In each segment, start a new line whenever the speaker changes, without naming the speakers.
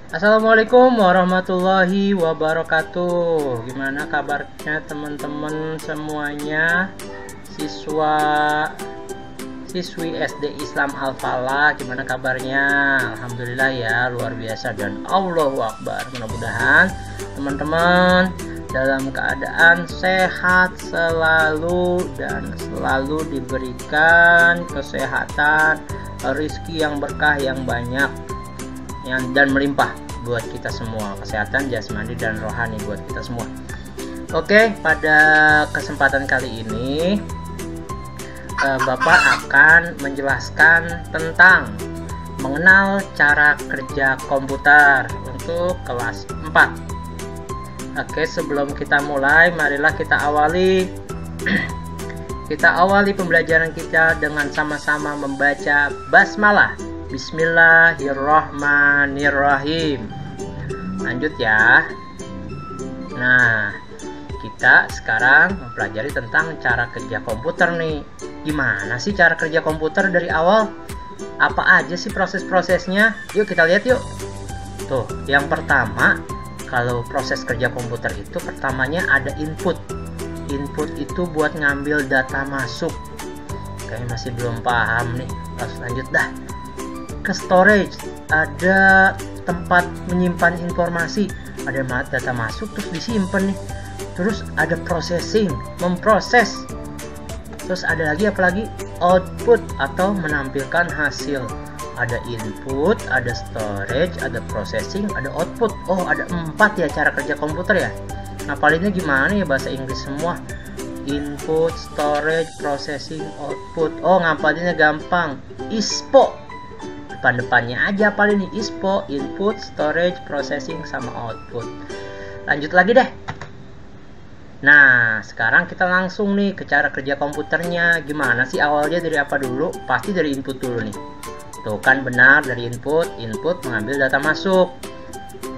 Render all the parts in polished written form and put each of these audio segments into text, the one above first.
Assalamualaikum warahmatullahi wabarakatuh. Gimana kabarnya teman-teman semuanya? Siswi SD Islam Al-Falah, gimana kabarnya? Alhamdulillah ya, luar biasa dan Allahu Akbar. Mudah-mudahan teman-teman dalam keadaan sehat selalu dan selalu diberikan kesehatan, rezeki yang berkah yang banyak dan melimpah buat kita semua, kesehatan jasmani dan rohani buat kita semua. Oke, pada kesempatan kali ini Bapak akan menjelaskan tentang mengenal cara kerja komputer untuk kelas 4. Oke, sebelum kita mulai, marilah kita awali pembelajaran kita dengan sama-sama membaca basmalah. Bismillahirrahmanirrahim. Lanjut ya. Nah, kita sekarang mempelajari tentang cara kerja komputer nih. Gimana sih cara kerja komputer dari awal? Apa aja sih proses-prosesnya? Yuk kita lihat yuk. Tuh, yang pertama, kalau proses kerja komputer itu pertamanya ada input. Input itu buat ngambil data masuk. Kayaknya masih belum paham nih. Langsung lanjut dah. Ke storage, ada tempat menyimpan informasi, ada data masuk terus disimpan nih. Terus ada processing, memproses. Terus ada lagi apalagi output atau menampilkan hasil. Ada input, ada storage, ada processing, ada output. Oh, ada 4 ya cara kerja komputer ya. Ngapalinnya gimana ya bahasa Inggris semua? Input, storage, processing, output. Oh, ngapalinnya gampang. ISPO. Depan-depannya aja paling nih, ISPO, input, storage, processing, sama output. Lanjut lagi deh. Nah, sekarang kita langsung nih ke cara kerja komputernya. Gimana sih awalnya, dari apa dulu? Pasti dari input dulu nih. Tuh kan benar, dari input mengambil data masuk.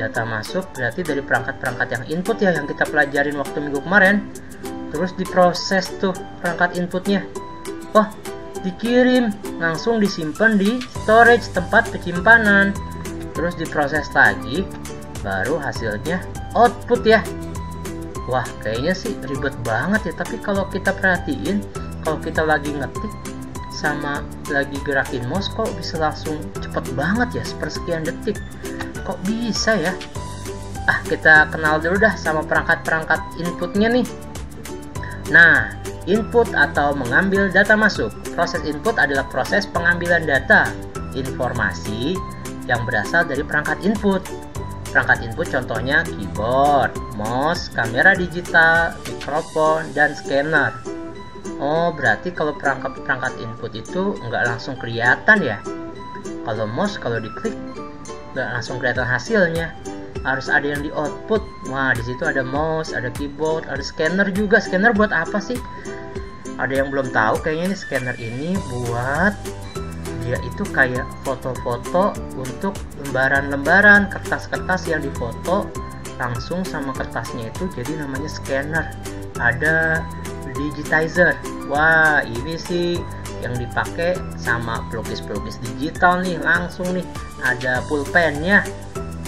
Data masuk berarti dari perangkat-perangkat yang input ya, yang kita pelajarin waktu minggu kemarin. Terus diproses tuh perangkat inputnya. Oh, dikirim, langsung disimpan di storage, tempat penyimpanan. Terus diproses lagi, baru hasilnya output ya. Wah, kayaknya sih ribet banget ya, tapi kalau kita perhatiin, kalau kita lagi ngetik sama lagi gerakin mouse, kok bisa langsung cepet banget ya, sepersekian detik. Kok bisa ya? Kita kenal dulu dah sama perangkat-perangkat inputnya nih. Nah, input atau mengambil data masuk. Proses input adalah proses pengambilan data, informasi yang berasal dari perangkat input. Perangkat input contohnya keyboard, mouse, kamera digital, mikrofon, dan scanner. Oh, berarti kalau perangkat input itu nggak langsung kelihatan ya. Kalau mouse, kalau diklik nggak langsung kelihatan hasilnya. Harus ada yang di output. Wah, di situ ada mouse, ada keyboard, ada scanner juga. Scanner buat apa sih? Ada yang belum tahu kayaknya nih, scanner ini buat dia itu kayak foto-foto untuk lembaran-lembaran kertas-kertas yang difoto langsung sama kertasnya itu, jadi namanya scanner. Ada digitizer. Wah, ini sih yang dipakai sama pelukis-pelukis digital nih, langsung nih ada pulpennya.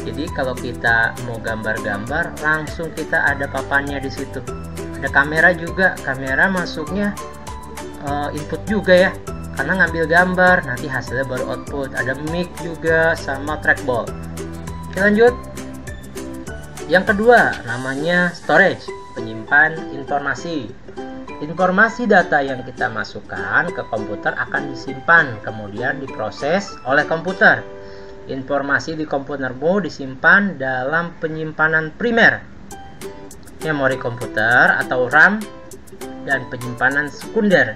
Jadi kalau kita mau gambar-gambar, langsung kita ada papannya di situ. Ada kamera juga, kamera masuknya input juga ya, karena ngambil gambar, nanti hasilnya baru output. Ada mic juga sama trackball. Oke, lanjut. Yang kedua namanya storage, penyimpan informasi. Informasi data yang kita masukkan ke komputer akan disimpan, kemudian diproses oleh komputer. Informasi di komputermu disimpan dalam penyimpanan primer, memori komputer atau RAM, dan penyimpanan sekunder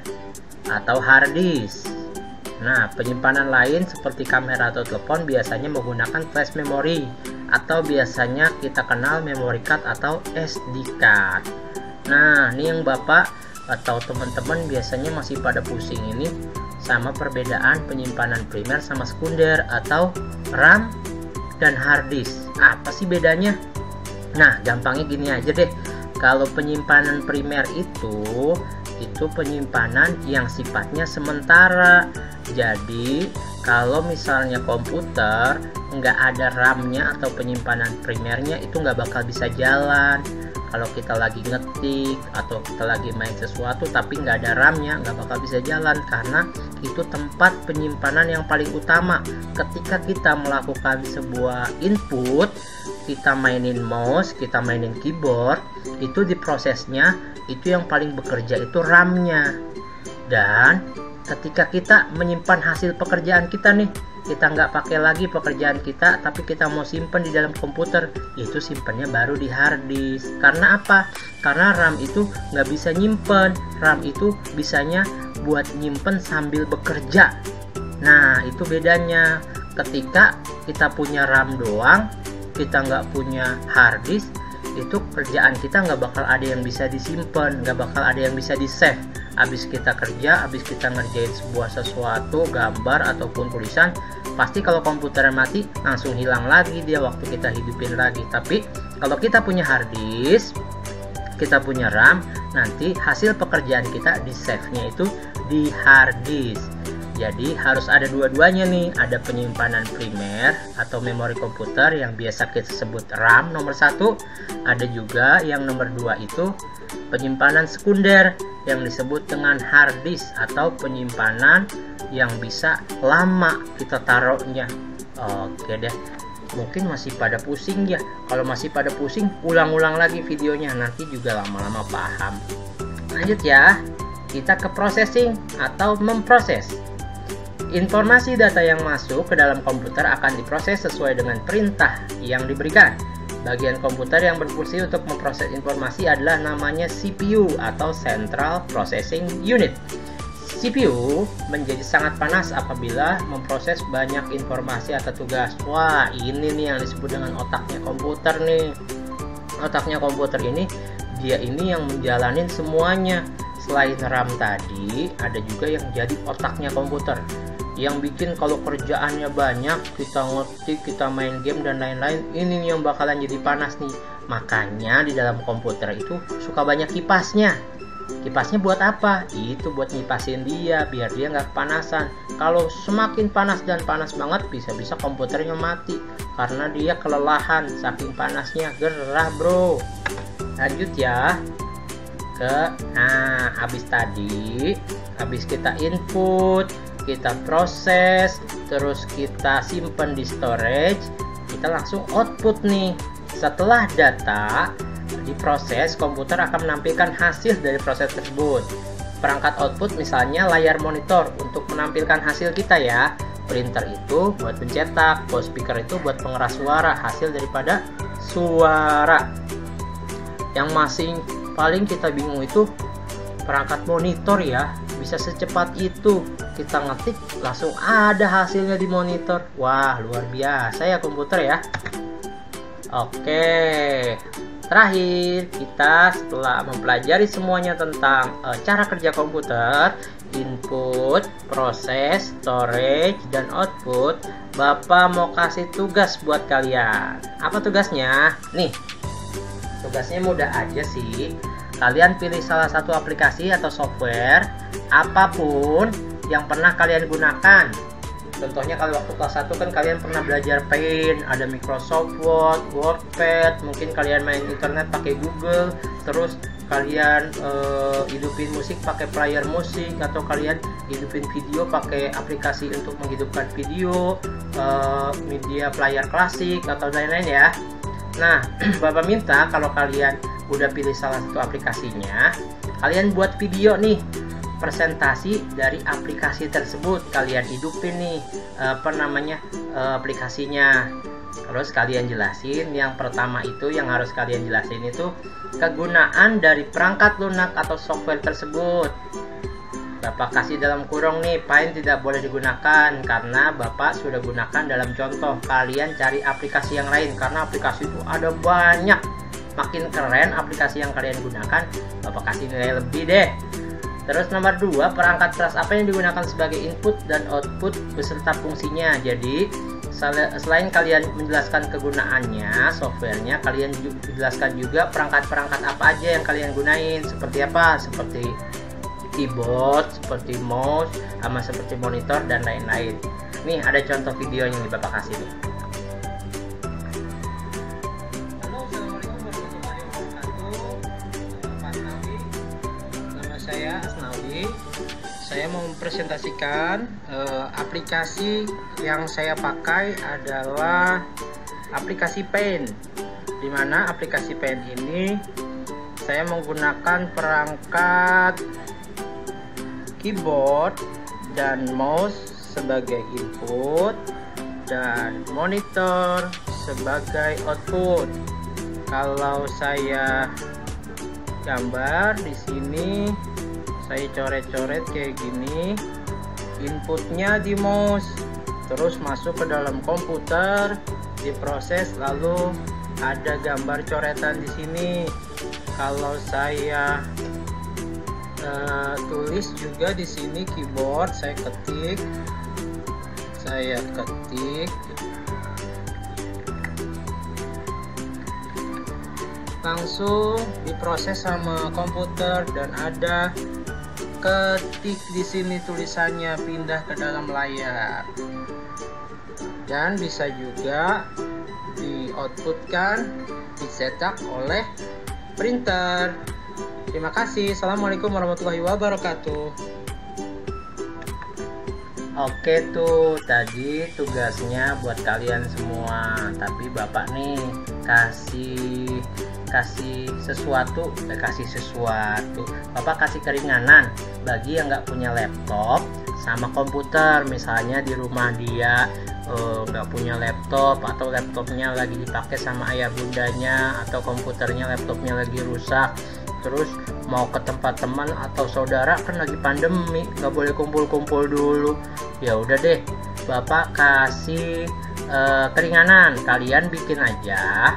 atau hard disk. Nah, penyimpanan lain seperti kamera atau telepon biasanya menggunakan flash memory, atau biasanya kita kenal memory card atau SD card. Nah, ini yang Bapak atau teman-teman biasanya masih pada pusing ini sama perbedaan penyimpanan primer sama sekunder atau RAM dan hard disk. Apa sih bedanya? Nah, gampangnya gini aja deh. Kalau penyimpanan primer itu penyimpanan yang sifatnya sementara. Jadi kalau misalnya komputer nggak ada RAM-nya atau penyimpanan primernya, itu nggak bakal bisa jalan. Kalau kita lagi ngetik atau kita lagi main sesuatu tapi nggak ada RAM-nya, nggak bakal bisa jalan, karena itu tempat penyimpanan yang paling utama. Ketika kita melakukan sebuah input, kita mainin mouse, kita mainin keyboard, itu diprosesnya, itu yang paling bekerja itu RAM-nya. Dan ketika kita menyimpan hasil pekerjaan kita nih, kita nggak pakai lagi pekerjaan kita, tapi kita mau simpen di dalam komputer, itu simpennya baru di hard disk. Karena apa? Karena RAM itu nggak bisa nyimpen. RAM itu bisanya buat nyimpen sambil bekerja. Nah, itu bedanya. Ketika kita punya RAM doang, kita nggak punya hard disk, itu kerjaan kita nggak bakal ada yang bisa disimpan, nggak bakal ada yang bisa di save. Abis kita kerja, abis kita ngerjain sebuah sesuatu, gambar ataupun tulisan, pasti kalau komputernya mati langsung hilang lagi dia waktu kita hidupin lagi. Tapi kalau kita punya hard disk, kita punya RAM, nanti hasil pekerjaan kita di save-nya itu di hard disk. Jadi harus ada dua-duanya nih, ada penyimpanan primer atau memori komputer yang biasa kita sebut RAM nomor 1, ada juga yang nomor 2 itu penyimpanan sekunder yang disebut dengan hard disk atau penyimpanan yang bisa lama kita taruhnya. Oke deh, mungkin masih pada pusing ya. Kalau masih pada pusing, ulang-ulang lagi videonya, nanti juga lama-lama paham. Lanjut ya, kita ke processing atau memproses. Informasi data yang masuk ke dalam komputer akan diproses sesuai dengan perintah yang diberikan. Bagian komputer yang berfungsi untuk memproses informasi adalah namanya CPU atau Central Processing Unit. CPU menjadi sangat panas apabila memproses banyak informasi atau tugas. Wah, ini nih yang disebut dengan otaknya komputer nih. Otaknya komputer ini, dia ini yang menjalanin semuanya. Selain RAM tadi, ada juga yang jadi otaknya komputer, yang bikin kalau kerjaannya banyak, kita ngetik, kita main game dan lain-lain, ini yang bakalan jadi panas nih. Makanya di dalam komputer itu suka banyak kipasnya. Kipasnya buat apa? Itu buat ngipasin dia biar dia nggak kepanasan. Kalau semakin panas dan panas banget, bisa-bisa komputernya mati karena dia kelelahan saking panasnya. Gerah bro. Lanjut ya ke habis kita input, kita proses, terus kita simpan di storage, kita langsung output nih. Setelah data diproses, komputer akan menampilkan hasil dari proses tersebut. Perangkat output misalnya layar monitor untuk menampilkan hasil kita ya. Printer itu buat pencetak, loudspeaker itu buat pengeras suara, hasil daripada suara. Yang masih paling kita bingung itu perangkat monitor ya, bisa secepat itu kita ngetik langsung ada hasilnya di monitor. Wah, luar biasa ya komputer ya. Oke, terakhir kita setelah mempelajari semuanya tentang cara kerja komputer, input, proses, storage, dan output, Bapak mau kasih tugas buat kalian. Apa tugasnya? Nih, tugasnya mudah aja sih. Kalian pilih salah satu aplikasi atau software apapun yang pernah kalian gunakan. Contohnya kalau waktu kelas 1 kan kalian pernah belajar Paint, ada Microsoft Word, WordPad, mungkin kalian main internet pakai Google, terus kalian hidupin musik pakai player musik, atau kalian hidupin video pakai aplikasi untuk menghidupkan video, media player klasik atau lain-lain ya. Nah, Bapak minta kalau kalian udah pilih salah satu aplikasinya, kalian buat video nih, presentasi dari aplikasi tersebut. Kalian hidupin nih aplikasinya. Terus kalian jelasin, yang pertama itu yang harus kalian jelasin itu kegunaan dari perangkat lunak atau software tersebut. Bapak kasih dalam kurung nih, Paint tidak boleh digunakan karena Bapak sudah gunakan dalam contoh. Kalian cari aplikasi yang lain karena aplikasi itu ada banyak. Makin keren aplikasi yang kalian gunakan, Bapak kasih nilai lebih deh. Terus nomor 2, perangkat keras apa yang digunakan sebagai input dan output beserta fungsinya. Jadi selain kalian menjelaskan kegunaannya, softwarenya, kalian jelaskan juga perangkat-perangkat apa aja yang kalian gunain. Seperti apa? Seperti keyboard, seperti mouse, sama seperti monitor dan lain-lain. Nih ada contoh videonya nih Bapak kasih nih. Halo, assalamualaikum warahmatullahi wabarakatuh. Pak Asnawi, nama saya Asnawi. Saya mau mempresentasikan aplikasi yang saya pakai adalah aplikasi Paint. Dimana aplikasi Paint ini saya menggunakan perangkat keyboard dan mouse sebagai input dan monitor sebagai output. Kalau saya gambar di sini, saya coret-coret kayak gini, inputnya di mouse, terus masuk ke dalam komputer, diproses, lalu ada gambar coretan di sini. Kalau saya tulis juga di sini keyboard, saya ketik, langsung diproses sama komputer dan ada ketik di sini tulisannya pindah ke dalam layar, dan bisa juga di outputkan, dicetak oleh printer. Terima kasih. Assalamualaikum warahmatullahi wabarakatuh. Oke tuh, tadi tugasnya buat kalian semua. Tapi Bapak nih kasih sesuatu. Bapak kasih keringanan bagi yang nggak punya laptop sama komputer. Misalnya di rumah dia nggak punya laptop, atau laptopnya lagi dipakai sama ayah bundanya, atau komputernya, laptopnya lagi rusak, terus mau ke tempat teman atau saudara, kan lagi pandemi nggak boleh kumpul-kumpul dulu. Ya udah deh, Bapak kasih keringanan. Kalian bikin aja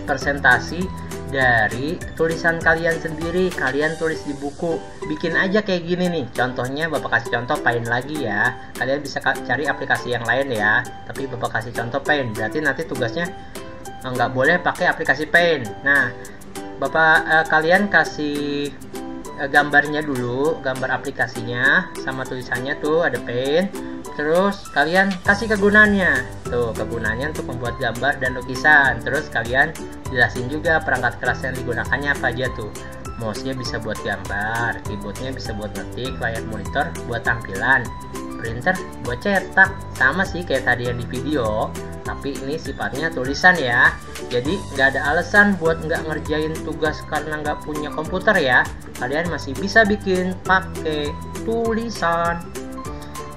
presentasi dari tulisan kalian sendiri, kalian tulis di buku, bikin aja kayak gini nih. Contohnya Bapak kasih contoh Paint lagi ya. Kalian bisa cari aplikasi yang lain ya, tapi Bapak kasih contoh Paint. Berarti nanti tugasnya nggak boleh pakai aplikasi Paint. Nah, Bapak kalian kasih gambarnya dulu, gambar aplikasinya sama tulisannya tuh ada Paint. Terus kalian kasih kegunaannya. Tuh, kegunaannya untuk membuat gambar dan lukisan. Terus kalian jelasin juga perangkat keras yang digunakannya apa aja tuh. Mouse-nya bisa buat gambar, keyboard-nya bisa buat ngetik, layar monitor buat tampilan, printer buat cetak. Sama sih kayak tadi yang di video, tapi ini sifatnya tulisan ya. Jadi nggak ada alasan buat nggak ngerjain tugas karena nggak punya komputer ya. Kalian masih bisa bikin pakai tulisan.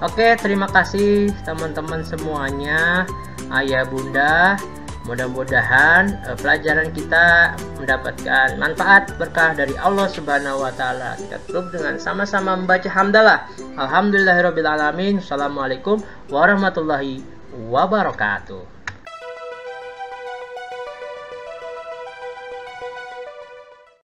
Oke, terima kasih teman-teman semuanya, ayah bunda. Mudah-mudahan pelajaran kita mendapatkan manfaat berkah dari Allah Subhanahu wa taala. Kita tutup dengan sama-sama membaca hamdalah. Alhamdulillahirabbil alamin. Assalamualaikum warahmatullahi wabarakatuh.